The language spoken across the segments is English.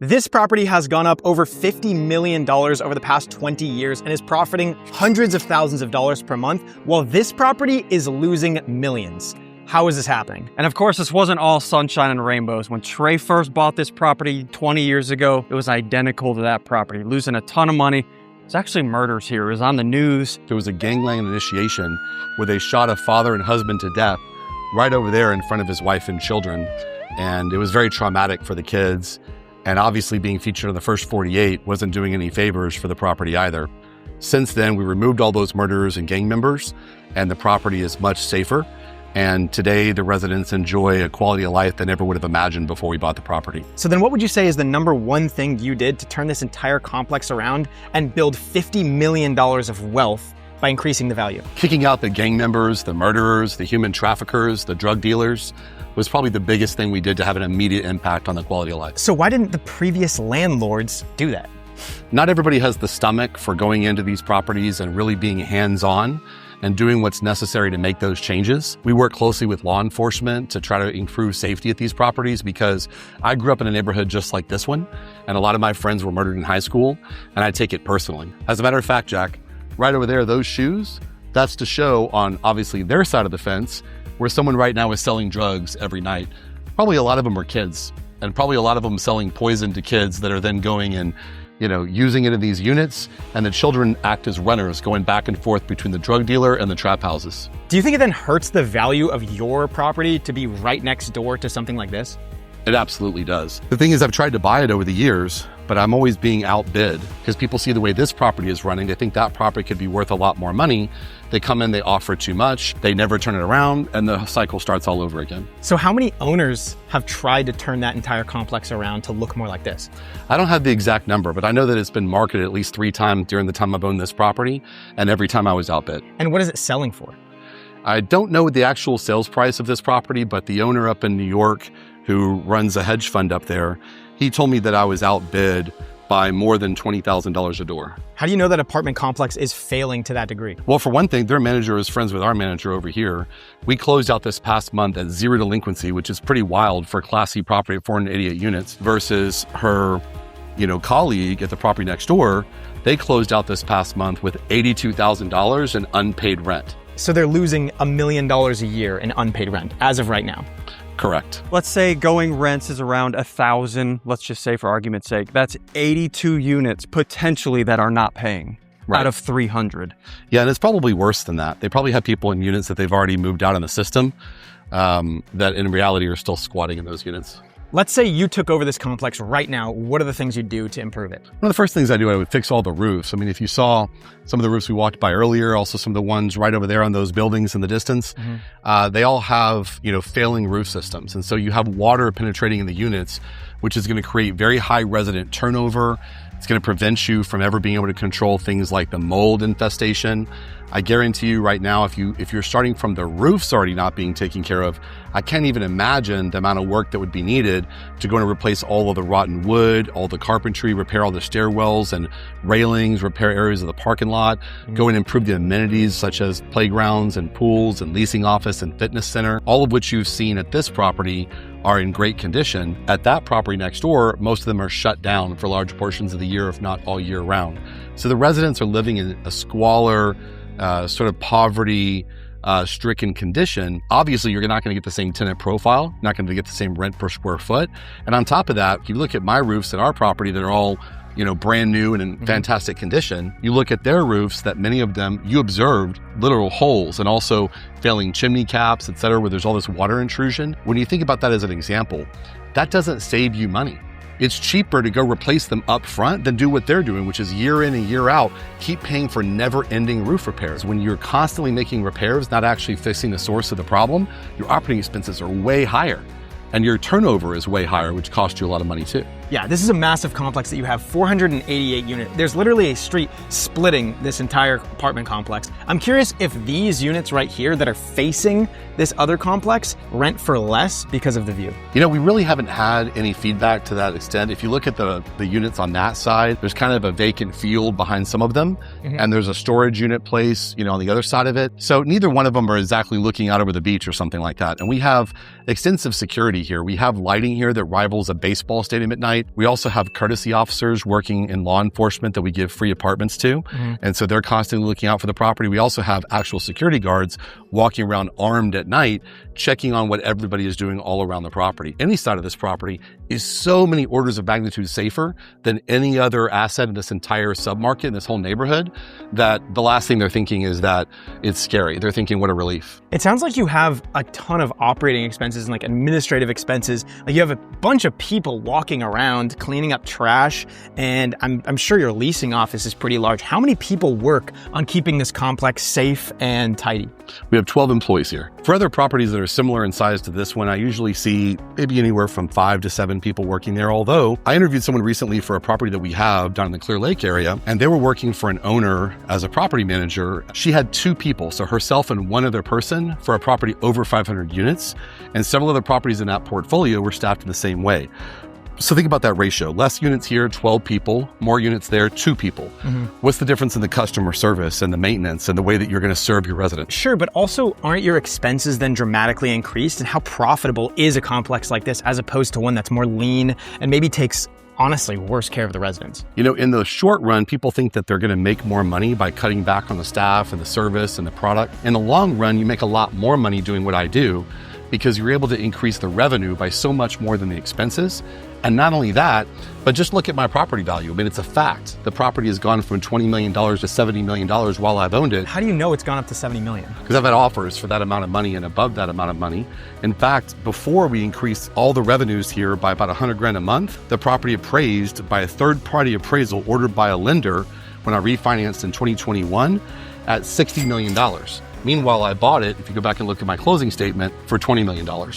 This property has gone up over $50 million over the past 20 years and is profiting hundreds of thousands of dollars per month, while this property is losing millions. How is this happening? And of course, this wasn't all sunshine and rainbows. When Trey first bought this property 20 years ago, it was identical to that property, losing a ton of money. There's actually murders here. It was on the news. There was a gangland initiation where they shot a father and husband to death right over there in front of his wife and children. And it was very traumatic for the kids. And obviously being featured on the first 48 wasn't doing any favors for the property either. Since then, we removed all those murderers and gang members, and the property is much safer. And today, the residents enjoy a quality of life they never would have imagined before we bought the property. So then what would you say is the number one thing you did to turn this entire complex around and build $50 million of wealth by increasing the value? Kicking out the gang members, the murderers, the human traffickers, the drug dealers was probably the biggest thing we did to have an immediate impact on the quality of life. So why didn't the previous landlords do that? Not everybody has the stomach for going into these properties and really being hands-on and doing what's necessary to make those changes. We work closely with law enforcement to try to improve safety at these properties because I grew up in a neighborhood just like this one, and a lot of my friends were murdered in high school, and I take it personally. As a matter of fact, Jack, right over there, those shoes, that's to show on obviously their side of the fence where someone right now is selling drugs every night. Probably a lot of them are kids, and probably a lot of them selling poison to kids that are then going and using it in these units, and the children act as runners going back and forth between the drug dealer and the trap houses. Do you think it then hurts the value of your property to be right next door to something like this? It absolutely does. The thing is, I've tried to buy it over the years, but I'm always being outbid because people see the way this property is running. They think that property could be worth a lot more money. They come in, they offer too much, they never turn it around, and the cycle starts all over again. So how many owners have tried to turn that entire complex around to look more like this? I don't have the exact number, but I know that it's been marketed at least 3 times during the time I've owned this property, and every time I was outbid. And what is it selling for? I don't know the actual sales price of this property, but the owner up in New York who runs a hedge fund up there, he told me that I was outbid by more than $20,000 a door. How do you know that apartment complex is failing to that degree? Well, for one thing, their manager is friends with our manager over here. We closed out this past month at 0 delinquency, which is pretty wild for a Class C property of 488 units versus her, colleague at the property next door. They closed out this past month with $82,000 in unpaid rent. So they're losing $1 million a year in unpaid rent as of right now. Correct. Let's say going rents is around 1,000, let's just say for argument's sake, that's 82 units potentially that are not paying out of 300. Yeah, and it's probably worse than that. They probably have people in units that they've already moved out in the system that in reality are still squatting in those units. Let's say you took over this complex right now. What are the things you'd do to improve it? One of the first things I do, I would fix all the roofs. I mean, if you saw some of the roofs we walked by earlier, also some of the ones right over there on those buildings in the distance, they all have, failing roof systems. And so you have water penetrating in the units, which is going to create very high resident turnover. It's going to prevent you from ever being able to control things like the mold infestation. I guarantee you right now, if you're starting from the roofs already not being taken care of, I can't even imagine the amount of work that would be needed to go and replace all of the rotten wood, all the carpentry, repair all the stairwells and railings, repair areas of the parking lot, go and improve the amenities such as playgrounds and pools and leasing office and fitness center, all of which you've seen at this property are in great condition. At that property next door, most of them are shut down for large portions of the year, if not all year round. So the residents are living in a squalor, sort of poverty, stricken condition. Obviously, you're not going to get the same tenant profile, not going to get the same rent per square foot. And on top of that, if you look at my roofs at our property that are all brand new and in fantastic condition, you look at their roofs that many of them, you observed literal holes and also failing chimney caps, et cetera, where there's all this water intrusion. When you think about that as an example, that doesn't save you money. It's cheaper to go replace them up front than do what they're doing, which is year in and year out, keep paying for never-ending roof repairs. When you're constantly making repairs, not actually fixing the source of the problem, your operating expenses are way higher. And your turnover is way higher, which costs you a lot of money too. Yeah, this is a massive complex that you have 488 units. There's literally a street splitting this entire apartment complex. I'm curious if these units right here that are facing this other complex rent for less because of the view. We really haven't had any feedback to that extent. If you look at the units on that side, there's kind of a vacant field behind some of them, and there's a storage unit place, on the other side of it. So neither one of them are exactly looking out over the beach or something like that. And we have extensive security here. We have lighting here that rivals a baseball stadium at night. night. We also have courtesy officers working in law enforcement that we give free apartments to. And so they're constantly looking out for the property. We also have actual security guards walking around armed at night, checking on what everybody is doing all around the property. Any side of this property is so many orders of magnitude safer than any other asset in this entire submarket, in this whole neighborhood, that the last thing they're thinking is that it's scary. They're thinking, what a relief. It sounds like you have a ton of operating expenses and like administrative expenses. Like you have a bunch of people walking around cleaning up trash, and I'm sure your leasing office is pretty large. How many people work on keeping this complex safe and tidy? We have 12 employees here. For other properties that are similar in size to this one, I usually see maybe anywhere from 5 to 7 people working there. Although I interviewed someone recently for a property that we have down in the Clear Lake area, and they were working for an owner as a property manager. She had 2 people, so herself and one other person, for a property over 500 units, and several other properties in that portfolio were staffed in the same way. So think about that ratio. Less units here, 12 people, more units there, 2 people. What's the difference in the customer service and the maintenance and the way that you're going to serve your residents? Sure, but also aren't your expenses then dramatically increased? And how profitable is a complex like this as opposed to one that's more lean and maybe takes, honestly, worse care of the residents? You know, in the short run, people think that they're going to make more money by cutting back on the staff and the service and the product. In the long run, you make a lot more money doing what I do because you're able to increase the revenue by so much more than the expenses. And not only that, but just look at my property value. I mean, it's a fact. The property has gone from $20 million to $70 million while I've owned it. How do you know it's gone up to 70 million? Because I've had offers for that amount of money and above that amount of money. In fact, before we increased all the revenues here by about 100 grand a month, the property appraised by a third-party appraisal ordered by a lender when I refinanced in 2021 at $60 million. Meanwhile, I bought it, if you go back and look at my closing statement, for $20 million.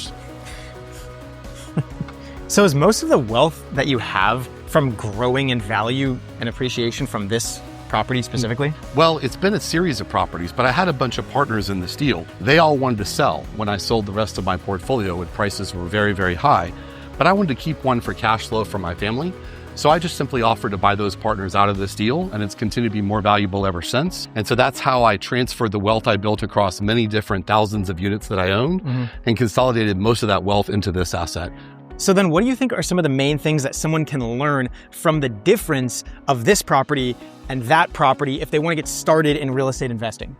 So is most of the wealth that you have from growing in value and appreciation from this property specifically? Well, it's been a series of properties, but I had a bunch of partners in this deal. They all wanted to sell when I sold the rest of my portfolio when prices were very, very high. But I wanted to keep one for cash flow for my family. So I just simply offered to buy those partners out of this deal, and it's continued to be more valuable ever since. And so that's how I transferred the wealth I built across many different thousands of units that I owned and consolidated most of that wealth into this asset. So then what do you think are some of the main things that someone can learn from the difference of this property and that property if they want to get started in real estate investing?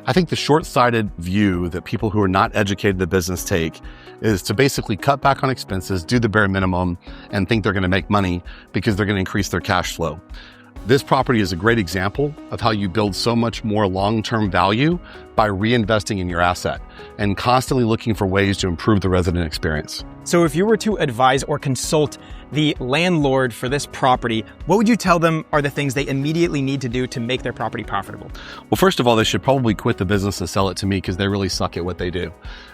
I think the short-sighted view that people who are not educated in the business take is to basically cut back on expenses, do the bare minimum, and think they're going to make money because they're going to increase their cash flow. This property is a great example of how you build so much more long-term value by reinvesting in your asset and constantly looking for ways to improve the resident experience. So if you were to advise or consult the landlord for this property, what would you tell them are the things they immediately need to do to make their property profitable? Well, first of all, they should probably quit the business and sell it to me because they really suck at what they do.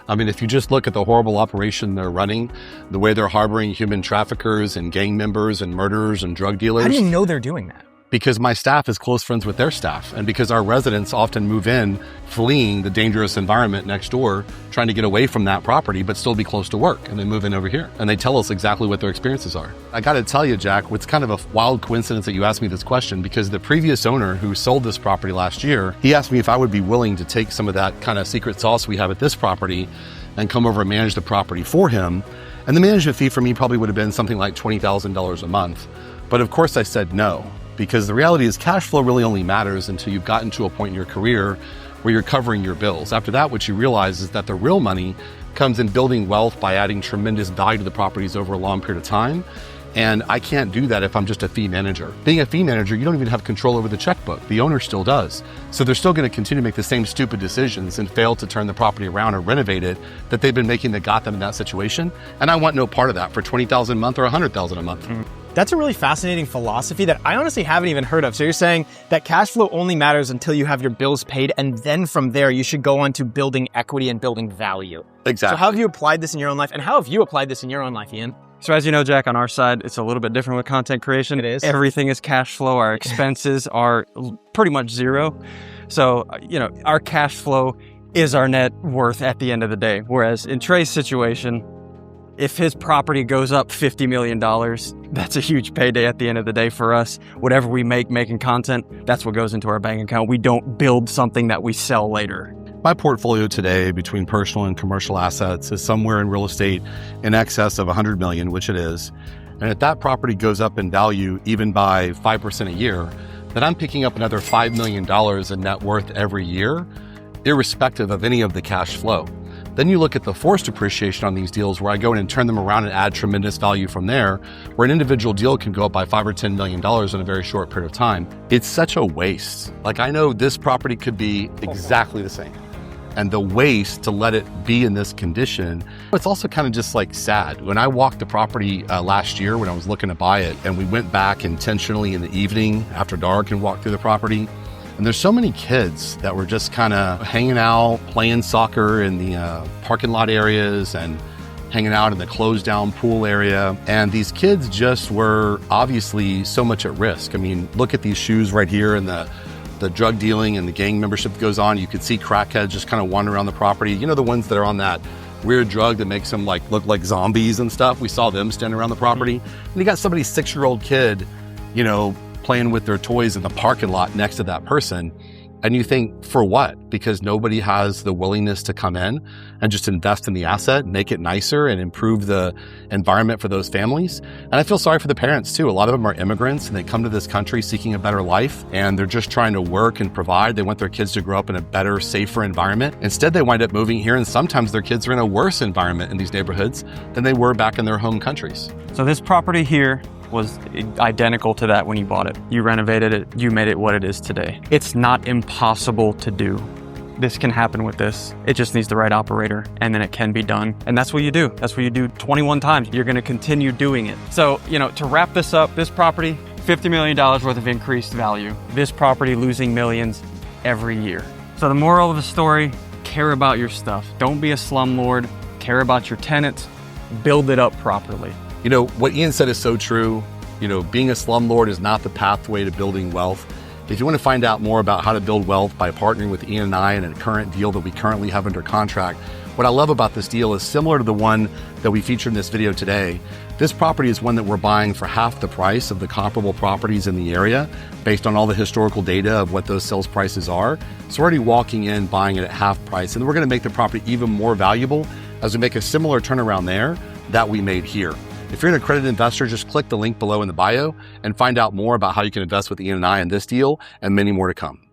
I mean, if you just look at the horrible operation they're running, the way they're harboring human traffickers and gang members and murderers and drug dealers. How do you know they're doing that? Because my staff is close friends with their staff, and because our residents often move in fleeing the dangerous environment next door, trying to get away from that property but still be close to work, and they move in over here and they tell us exactly what their experiences are. I got to tell you, Jack, it's kind of a wild coincidence that you asked me this question, because the previous owner who sold this property last year, he asked me if I would be willing to take some of that kind of secret sauce we have at this property and come over and manage the property for him. And the management fee for me probably would have been something like $20,000 a month. But of course I said no. Because the reality is cash flow really only matters until you've gotten to a point in your career where you're covering your bills. After that, what you realize is that the real money comes in building wealth by adding tremendous value to the properties over a long period of time. And I can't do that if I'm just a fee manager. Being a fee manager, you don't even have control over the checkbook. The owner still does. So they're still going to continue to make the same stupid decisions and fail to turn the property around or renovate it that they've been making that got them in that situation. And I want no part of that for $20,000 a month or $100,000 a month. That's a really fascinating philosophy that I honestly haven't even heard of. So you're saying that cash flow only matters until you have your bills paid, and then from there you should go on to building equity and building value. Exactly. So how have you applied this in your own life, and how have you applied this in your own life, Ian? So as you know, Jack, on our side, it's a little bit different with content creation. It is. Everything is cash flow. Our expenses are pretty much zero. So, our cash flow is our net worth at the end of the day. Whereas in Trey's situation, if his property goes up $50 million, that's a huge payday at the end of the day for us. Whatever we make making content, that's what goes into our bank account. We don't build something that we sell later. My portfolio today between personal and commercial assets is somewhere in real estate in excess of 100 million, which it is. And if that property goes up in value even by 5% a year, then I'm picking up another $5 million in net worth every year, irrespective of any of the cash flow. Then you look at the forced appreciation on these deals where I go in and turn them around and add tremendous value from there, where an individual deal can go up by $5 or $10 million in a very short period of time. It's such a waste. Like, I know this property could be exactly the same. And the waste to let it be in this condition, it's also kind of just like sad. When I walked the property last year when I was looking to buy it, and we went back intentionally in the evening after dark and walked through the property, and there's so many kids that were just kind of hanging out, playing soccer in the parking lot areas and hanging out in the closed down pool area. And these kids just were obviously so much at risk. I mean, look at these shoes right here and the drug dealing and the gang membership that goes on. You could see crackheads just kind of wander around the property. You know, the ones that are on that weird drug that makes them like look like zombies and stuff. We saw them standing around the property. And you got somebody's 6-year-old kid, you know, playing with their toys in the parking lot next to that person. And you think, for what? Because nobody has the willingness to come in and just invest in the asset, make it nicer and improve the environment for those families. And I feel sorry for the parents too. A lot of them are immigrants and they come to this country seeking a better life and they're just trying to work and provide. They want their kids to grow up in a better, safer environment. Instead, they wind up moving here and sometimes their kids are in a worse environment in these neighborhoods than they were back in their home countries. So this property here was identical to that when you bought it. You renovated it, you made it what it is today. It's not impossible to do. This can happen with this. It just needs the right operator and then it can be done. And that's what you do. That's what you do 21 times. You're gonna continue doing it. So, you know, to wrap this up, this property, $50 million worth of increased value. This property losing millions every year. So the moral of the story, care about your stuff. Don't be a slumlord, care about your tenants, build it up properly. You know, what Ian said is so true. You know, being a slumlord is not the pathway to building wealth. If you want to find out more about how to build wealth by partnering with Ian and I in a current deal that we currently have under contract, what I love about this deal is similar to the one that we featured in this video today. This property is one that we're buying for half the price of the comparable properties in the area based on all the historical data of what those sales prices are. So we're already walking in, buying it at half price, and we're going to make the property even more valuable as we make a similar turnaround there that we made here. If you're an accredited investor, just click the link below in the bio and find out more about how you can invest with Ian and I in this deal and many more to come.